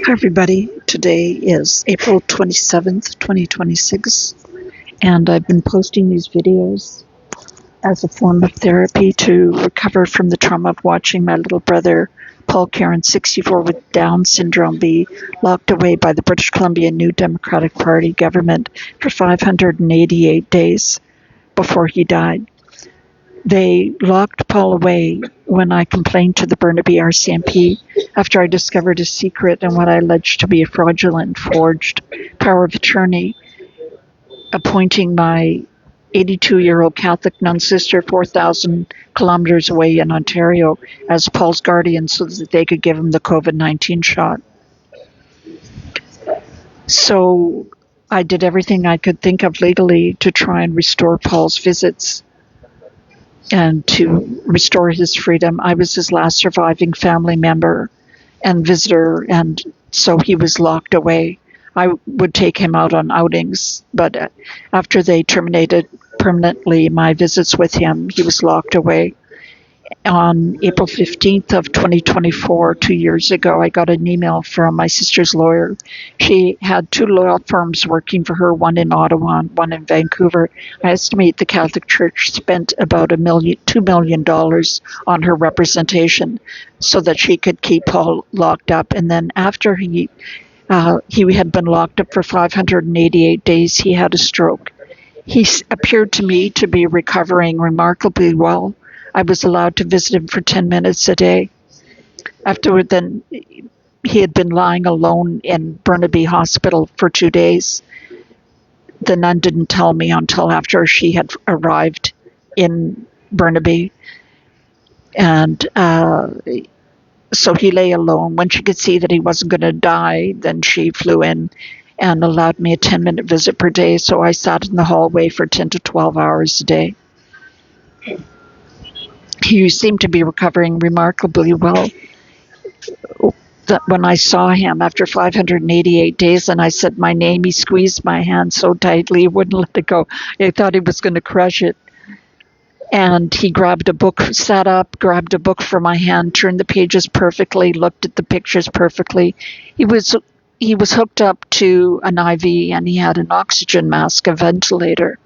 Hi, everybody. Today is April 27th, 2026, and I've been posting these videos as a form of therapy to recover from the trauma of watching my little brother, Paul Karen, 64, with Down syndrome, be locked away by the British Columbia New Democratic Party government for 588 days before he died. They locked Paul away when I complained to the Burnaby RCMP after I discovered a secret and what I alleged to be a fraudulent forged power of attorney appointing my 82-year-old Catholic nun sister 4,000 kilometers away in Ontario as Paul's guardian so that they could give him the COVID-19 shot. So I did everything I could think of legally to try and restore Paul's visits and to restore his freedom. I was his last surviving family member and visitor, and so he was locked away. I would take him out on outings, but after they terminated permanently my visits with him, he was locked away. On April 15th of 2024, 2 years ago, I got an email from my sister's lawyer. She had two law firms working for her, one in Ottawa and one in Vancouver. I estimate the Catholic Church spent about $2 million on her representation so that she could keep Paul locked up. And then after he had been locked up for 588 days, he had a stroke. He appeared to me to be recovering remarkably well. I was allowed to visit him for 10 minutes a day. Afterward, then, he had been lying alone in Burnaby Hospital for 2 days. The nun didn't tell me until after she had arrived in Burnaby. And so he lay alone. When she could see that he wasn't going to die, then she flew in and allowed me a 10-minute visit per day. So I sat in the hallway for 10 to 12 hours a day. He seemed to be recovering remarkably well. When I saw him after 588 days and I said my name, he squeezed my hand so tightly he wouldn't let it go. I thought he was going to crush it. And he grabbed a book, sat up, grabbed a book from my hand, turned the pages perfectly, looked at the pictures perfectly. He was hooked up to an IV and he had an oxygen mask, a ventilator.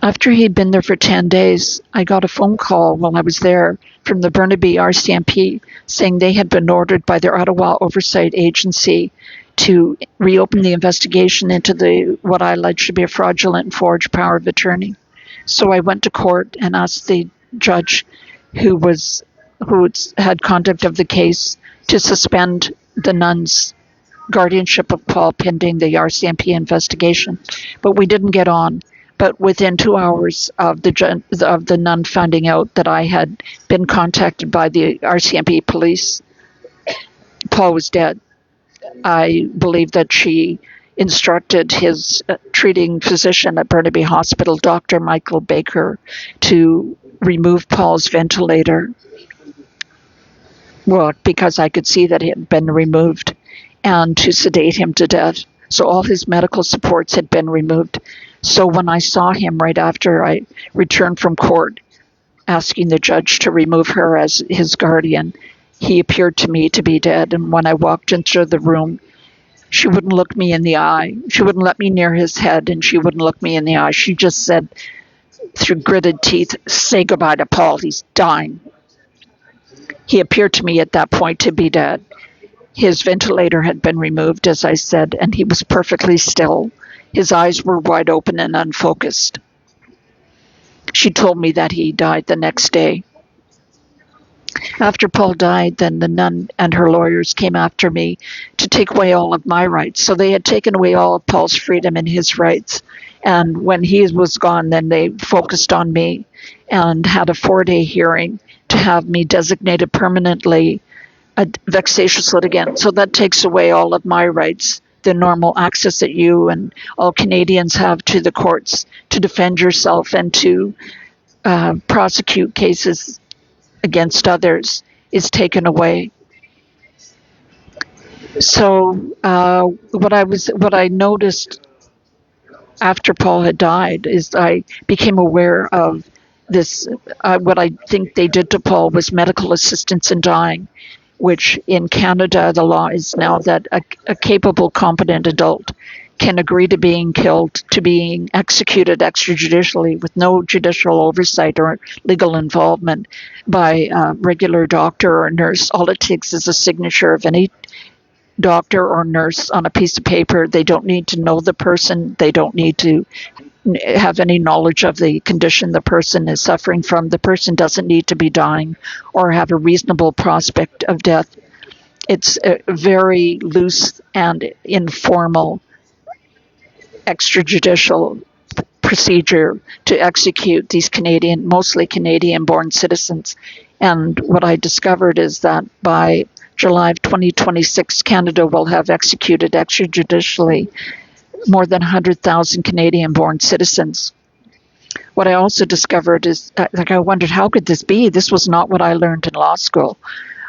After he'd been there for 10 days, I got a phone call while I was there from the Burnaby RCMP saying they had been ordered by their Ottawa Oversight Agency to reopen the investigation into what I alleged to be a fraudulent and forged power of attorney. So I went to court and asked the judge who had conduct of the case to suspend the nun's guardianship of Paul pending the RCMP investigation. But we didn't get on. But within 2 hours of the nun finding out that I had been contacted by the RCMP police, Paul was dead. I believe that she instructed his treating physician at Burnaby Hospital, Dr. Michael Baker, to remove Paul's ventilator. Well, because I could see that it had been removed, and to sedate him to death. So all his medical supports had been removed. So when I saw him right after I returned from court, asking the judge to remove her as his guardian, he appeared to me to be dead. And when I walked into the room, she wouldn't look me in the eye. She wouldn't let me near his head, and she wouldn't look me in the eye. She just said, through gritted teeth, "Say goodbye to Paul. He's dying." He appeared to me at that point to be dead. His ventilator had been removed, as I said, and he was perfectly still. His eyes were wide open and unfocused. She told me that he died the next day. After Paul died, then the nun and her lawyers came after me to take away all of my rights. So they had taken away all of Paul's freedom and his rights. And when he was gone, then they focused on me and had a 4-day hearing to have me designated permanently a vexatious litigant. So that takes away all of my rights, the normal access that you and all Canadians have to the courts to defend yourself and to prosecute cases against others is taken away. So what I noticed after Paul had died is I became aware of this. What I think they did to Paul was medical assistance in dying. which in Canada, the law is now that a capable, competent adult can agree to being killed, to being executed extrajudicially with no judicial oversight or legal involvement by a regular doctor or nurse. All it takes is a signature of any doctor or nurse on a piece of paper. They don't need to know the person. They don't need to have any knowledge of the condition the person is suffering from. The person doesn't need to be dying or have a reasonable prospect of death. It's a very loose and informal extrajudicial procedure to execute these mostly Canadian-born citizens. And what I discovered is that by July of 2026, Canada will have executed extrajudicially more than 100,000 Canadian-born citizens. What I also discovered is, I wondered, how could this be? This was not what I learned in law school.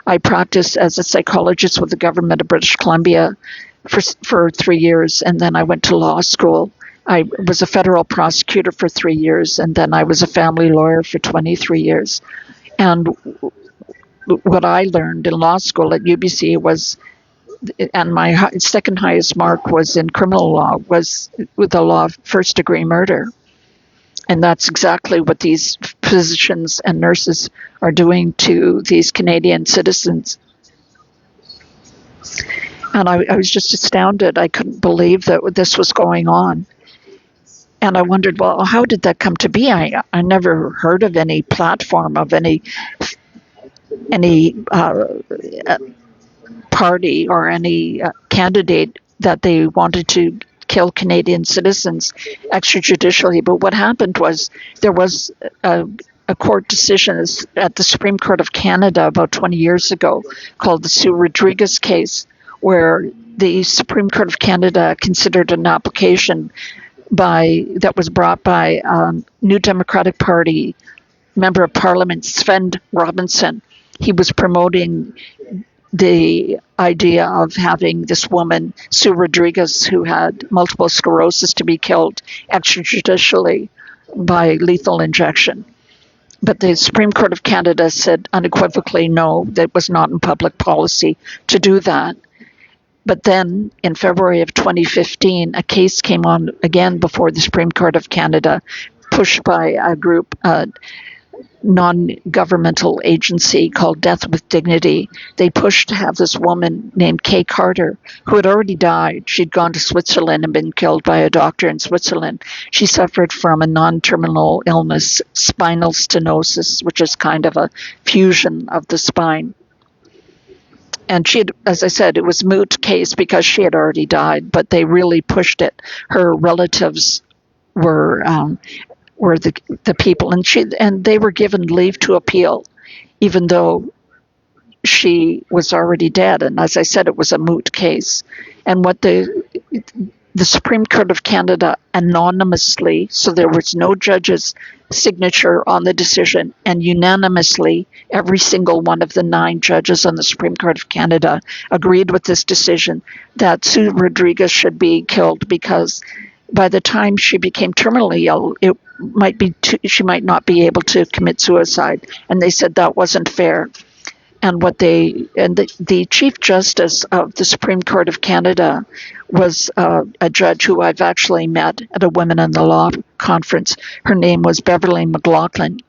I practiced as a psychologist with the government of British Columbia for 3 years, and then I went to law school. I was a federal prosecutor for 3 years, and then I was a family lawyer for 23 years. And what I learned in law school at UBC was, and my second highest mark was in criminal law, was with the law of first degree murder. And that's exactly what these physicians and nurses are doing to these Canadian citizens. And I was just astounded. I couldn't believe that this was going on. And I wondered, well, how did that come to be? I never heard of any platform of any party or any candidate that they wanted to kill Canadian citizens extrajudicially. But what happened was there was a court decision at the Supreme Court of Canada about 20 years ago called the Sue Rodriguez case, where the Supreme Court of Canada considered an application that was brought by New Democratic Party Member of Parliament Sven Robinson. He was promoting the idea of having this woman, Sue Rodriguez, who had multiple sclerosis, to be killed extrajudicially by lethal injection. But the Supreme Court of Canada said unequivocally no, that was not in public policy to do that. But then in February of 2015, a case came on again before the Supreme Court of Canada, pushed by a group, non-governmental agency called Death with Dignity. They pushed to have this woman named Kay Carter, who had already died. She'd gone to Switzerland and been killed by a doctor in Switzerland. She suffered from a non-terminal illness, spinal stenosis, which is kind of a fusion of the spine. And she had, as I said, it was a moot case because she had already died, but they really pushed it. Her relatives were the people, and they were given leave to appeal, even though she was already dead. And as I said, it was a moot case. And what the Supreme Court of Canada anonymously, so there was no judge's signature on the decision, and unanimously, every single one of the 9 judges on the Supreme Court of Canada agreed with this decision that Sue Rodriguez should be killed, because by the time she became terminally ill, she might not be able to commit suicide. And they said that wasn't fair. And the Chief Justice of the Supreme Court of Canada was a judge who I've actually met at a Women in the Law conference. Her name was Beverly McLaughlin.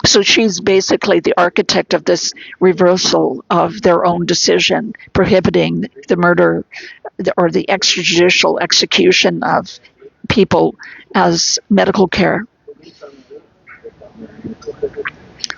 So she's basically the architect of this reversal of their own decision, prohibiting the murder or the extrajudicial execution of people as medical care.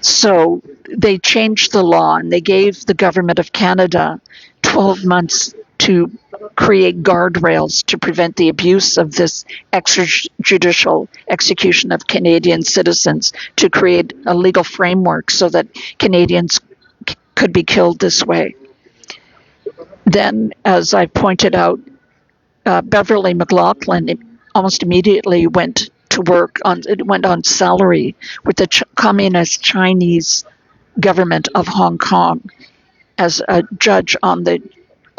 So they changed the law, and they gave the government of Canada 12 months to create guardrails to prevent the abuse of this extrajudicial execution of Canadian citizens, to create a legal framework so that Canadians could be killed this way. Then, as I pointed out, Beverly McLaughlin almost immediately went on salary with the communist Chinese government of Hong Kong as a judge on the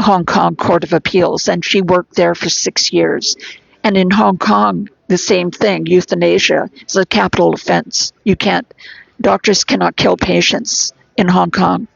Hong Kong Court of Appeals, and she worked there for 6 years. And in Hong Kong, the same thing, euthanasia is a capital offense. Doctors cannot kill patients. in Hong Kong.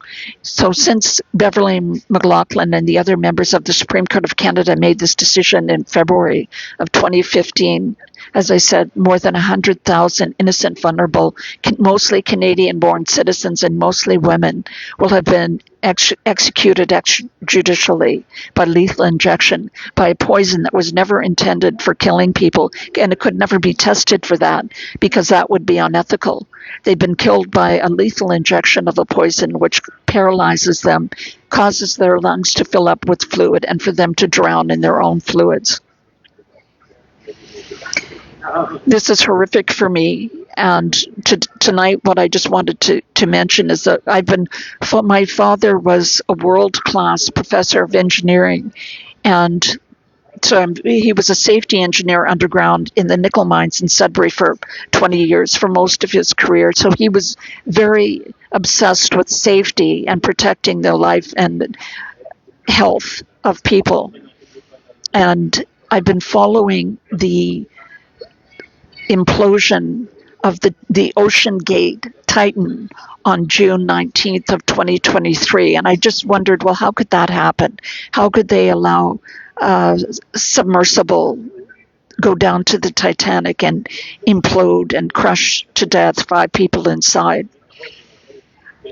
So since Beverly McLaughlin and the other members of the Supreme Court of Canada made this decision in February of 2015, as I said, more than 100,000 innocent, vulnerable, mostly Canadian-born citizens and mostly women will have been executed extrajudicially by lethal injection, by a poison that was never intended for killing people, and it could never be tested for that because that would be unethical. They've been killed by a lethal injection of a poison which paralyzes them, causes their lungs to fill up with fluid, and for them to drown in their own fluids. This is horrific for me. And tonight, what I just wanted to mention is that my father was a world-class professor of engineering, and so he was a safety engineer underground in the nickel mines in Sudbury for 20 years, for most of his career. So he was very obsessed with safety and protecting the life and health of people. And I've been following the implosion of the Oceangate Titan on June 19th of 2023. And I just wondered, well, how could that happen? How could they allow submersible go down to the Titanic and implode and crush to death 5 people inside?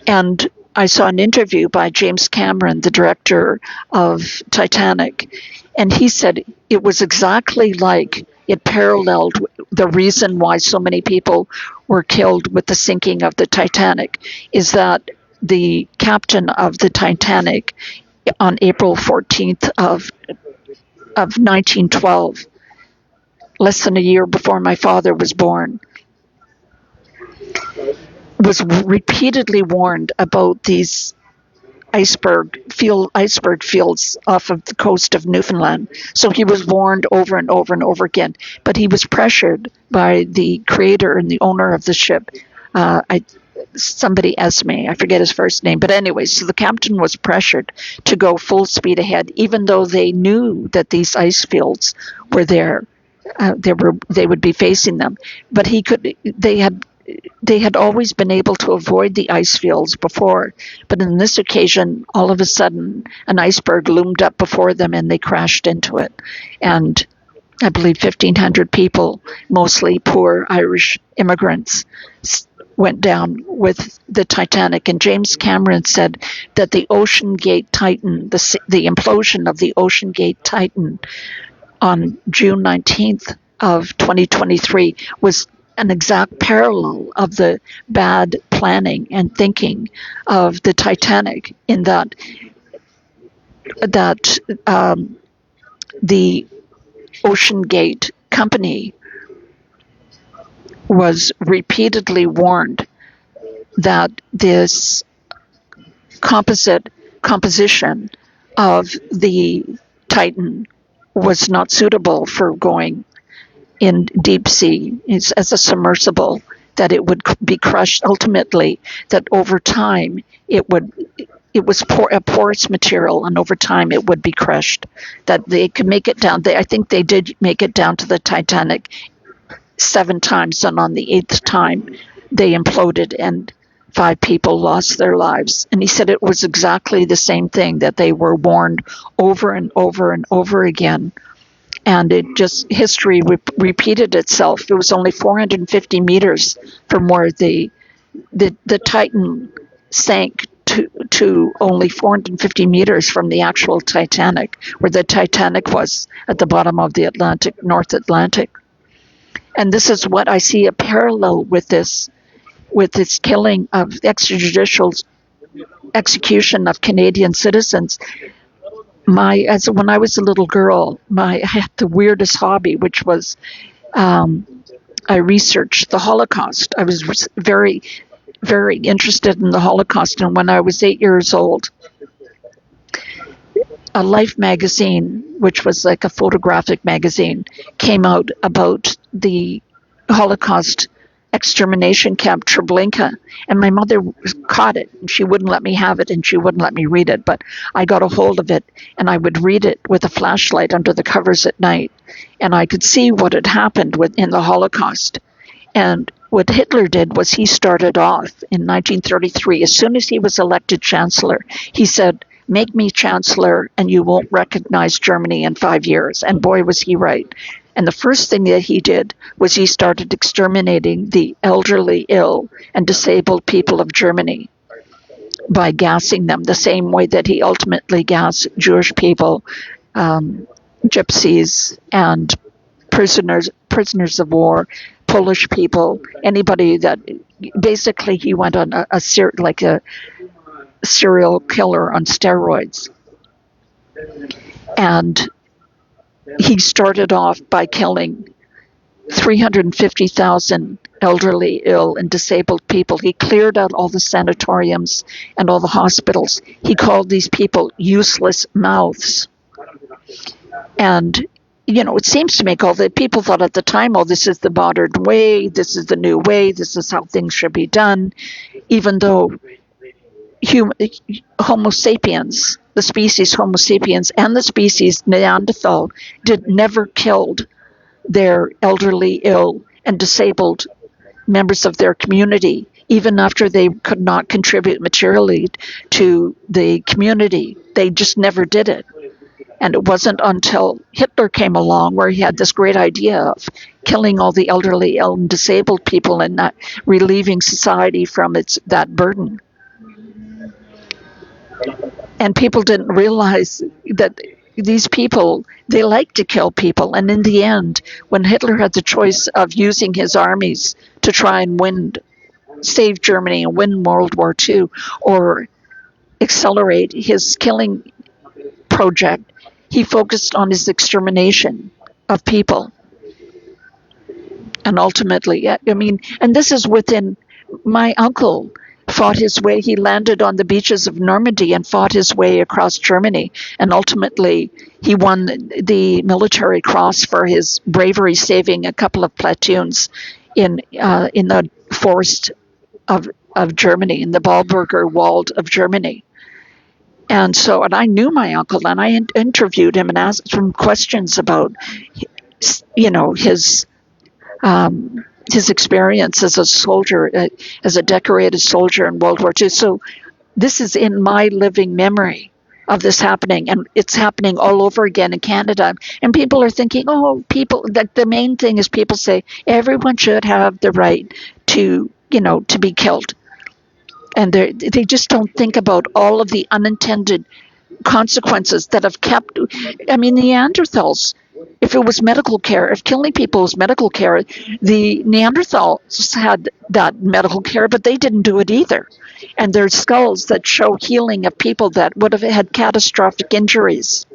And I saw an interview by James Cameron, the director of Titanic, and he said it was exactly like it paralleled the reason why so many people were killed with the sinking of the Titanic, is that the captain of the Titanic on April 14th of 1912, less than a year before my father was born, was repeatedly warned about these iceberg fields off of the coast of Newfoundland. So he was warned over and over and over again. But he was pressured by the creator and the owner of the ship, somebody Esme, I forget his first name. But anyway, so the captain was pressured to go full speed ahead, even though they knew that these ice fields were there. They would be facing them. But they had always been able to avoid the ice fields before, but in this occasion, all of a sudden, an iceberg loomed up before them and they crashed into it. And I believe 1,500 people, mostly poor Irish immigrants, went down with the Titanic. And James Cameron said that the Oceangate Titan, the implosion of the Oceangate Titan on June 19th of 2023 was an exact parallel of the bad planning and thinking of the Titanic, in that the Oceangate company was repeatedly warned that this composition of the Titan was not suitable for going in deep sea as a submersible, that it would be crushed ultimately, that over time it was a porous material, and over time it would be crushed, that they could make it down. I think they did make it down to the Titanic 7 times, and on the 8th time they imploded and 5 people lost their lives. And he said it was exactly the same thing, that they were warned over and over and over again. And history repeated itself. It was only 450 meters from where the Titan sank to only 450 meters from the actual Titanic, where the Titanic was at the bottom of the North Atlantic. And this is what I see a parallel with this killing of extrajudicial execution of Canadian citizens. When I was a little girl, I had the weirdest hobby, which was I researched the Holocaust. I was very, very interested in the Holocaust, and when I was 8 years old, a Life magazine, which was like a photographic magazine, came out about the Holocaust extermination camp Treblinka, and my mother caught it, and she wouldn't let me have it, and she wouldn't let me read it, but I got a hold of it, and I would read it with a flashlight under the covers at night, and I could see what had happened in the Holocaust. And what Hitler did was he started off in 1933. As soon as he was elected chancellor, he said, "Make me chancellor and you won't recognize Germany in 5 years." And boy, was he right. And the first thing that he did was he started exterminating the elderly, ill, and disabled people of Germany by gassing them, the same way that he ultimately gassed Jewish people, gypsies, and prisoners of war, Polish people, anybody that basically he went on a serial killer on steroids. And he started off by killing 350,000 elderly, ill, and disabled people. He cleared out all the sanatoriums and all the hospitals. He called these people useless mouths. And, it seems to make all the people thought at the time, oh, this is the modern way, this is the new way, this is how things should be done, even though Homo sapiens, the species Homo sapiens and the species Neanderthal never killed their elderly, ill, and disabled members of their community, even after they could not contribute materially to the community. They just never did it. And it wasn't until Hitler came along where he had this great idea of killing all the elderly, ill, and disabled people and not relieving society from that burden. And people didn't realize that these people, they like to kill people. And in the end, when Hitler had the choice of using his armies to try and save Germany and win World War II, or accelerate his killing project, he focused on his extermination of people. And ultimately, and this is within, my uncle fought his way, he landed on the beaches of Normandy and fought his way across Germany. And ultimately, he won the military cross for his bravery saving a couple of platoons in the forest of Germany, in the Ballburger Wald of Germany. And I knew my uncle, and I interviewed him and asked him questions about, his experience as a soldier, as a decorated soldier in World War II. So this is in my living memory of this happening, and it's happening all over again in Canada. And people are thinking, the main thing is people say everyone should have the right to be killed. And they just don't think about all of the unintended consequences that have kept. Neanderthals, if it was medical care, if killing people was medical care, the Neanderthals had that medical care, but they didn't do it either. And there's skulls that show healing of people that would have had catastrophic injuries.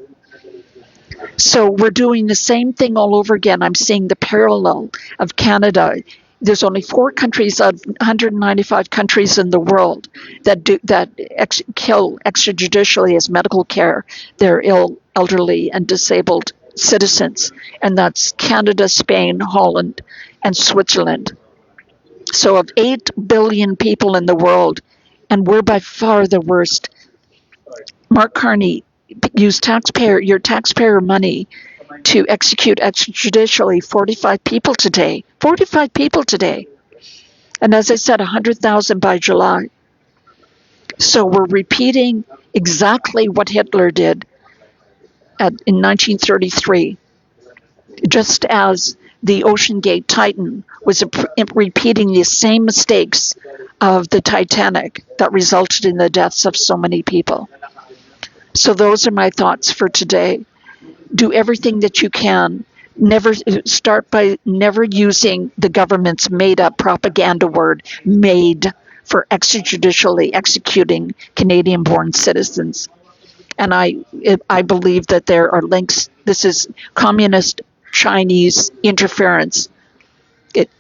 So we're doing the same thing all over again. I'm seeing the parallel of Canada. There's only 4 countries out of 195 countries in the world that kill extrajudicially as medical care their ill, elderly, and disabled citizens. And that's Canada, Spain, Holland, and Switzerland. So of 8 billion people in the world, and we're by far the worst. Mark Carney used your taxpayer money to execute extrajudicially 45 people today. 45 people today. And as I said, 100,000 by July. So we're repeating exactly what Hitler did in 1933, just as the Oceangate Titan was repeating the same mistakes of the Titanic that resulted in the deaths of so many people. So those are my thoughts for today. Do everything that you can. Start by never using the government's made-up propaganda word, MAiD, for extrajudicially executing Canadian-born citizens. And I believe that there are links. This is communist Chinese interference,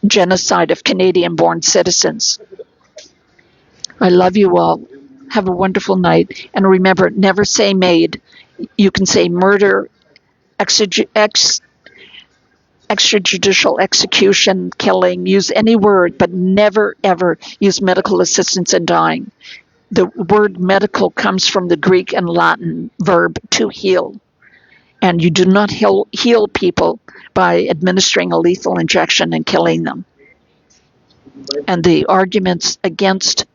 genocide of Canadian-born citizens. I love you all. Have a wonderful night. And remember, never say MAiD. You can say murder, extrajudicial execution, killing, use any word, but never, ever use medical assistance in dying. The word medical comes from the Greek and Latin verb to heal. And you do not heal people by administering a lethal injection and killing them. And the arguments against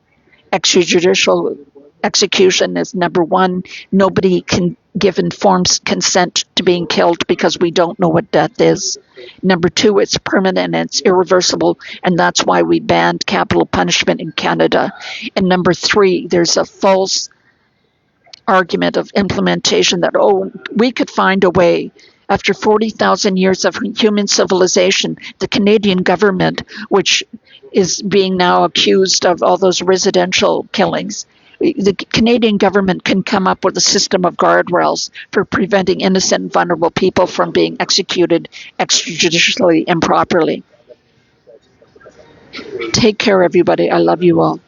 extrajudicial execution is number one, nobody can give informed consent to being killed because we don't know what death is. Number two, it's permanent and it's irreversible, and that's why we banned capital punishment in Canada. And number three, there's a false argument of implementation that, oh, we could find a way. After 40,000 years of human civilization, the Canadian government, which is being now accused of all those residential killings, the Canadian government can come up with a system of guardrails for preventing innocent and vulnerable people from being executed extrajudicially improperly. Take care, everybody. I love you all.